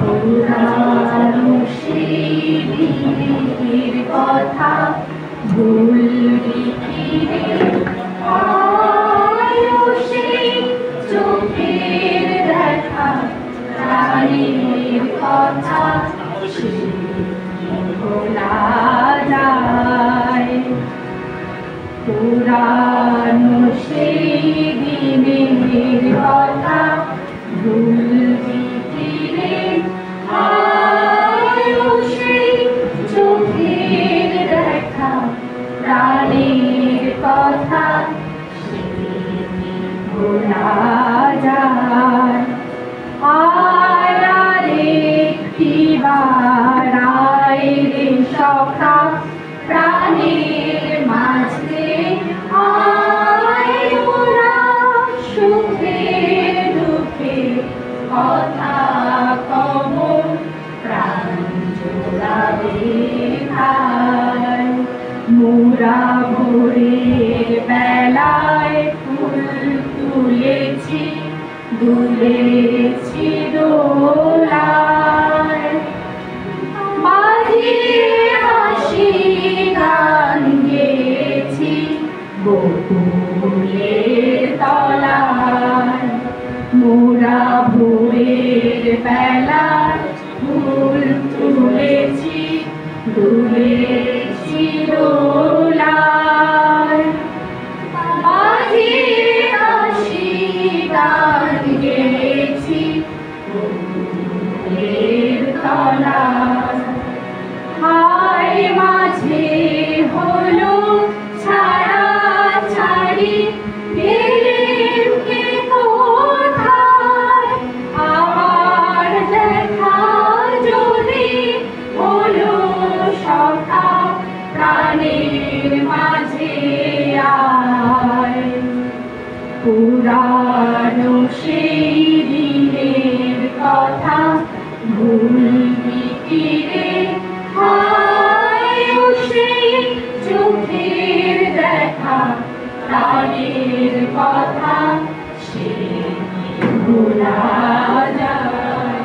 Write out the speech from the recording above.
পুরানো সেই দিনের কথা ভুলবি কি রে? সেই চোখের দেখা প্রাণের কথা ভোলা যায়। পুরানো সেই দিনের কথা ভুলবি কি রে? সেই চোখের দেখা প্রাণের কথা ভোলা যায়। আয় একটিবার আয় রে সখা প্রাণের মাঝে আয় মোরা সুখে দুঃখে কথা কব প্রাণ জোড়াবে ভাই। মোরা ভোরের বেলায় ফুল তুলেছি দুলেছি দোলায়, বাজিয়ে বাঁশি গান গেয়েছি বকুলের তলায়। মোরা ভোরের বেলায় ফুল তুলেছি দুলেছি দোলায়, বাজিয়ে বাঁশি গান গেয়েছি বকুলের তলায়। হায় মাঝে হলো ছাড়া ছাড়ি গেলেম কে কোথায়? আবার দেখা যদি হলো সখা প্রাণের মাঝে আয়। পুরানো সেই দিনের কথা ভুলবি কি রে? সেই চোখের দেখা প্রাণের কথা সে ভোলা যায়।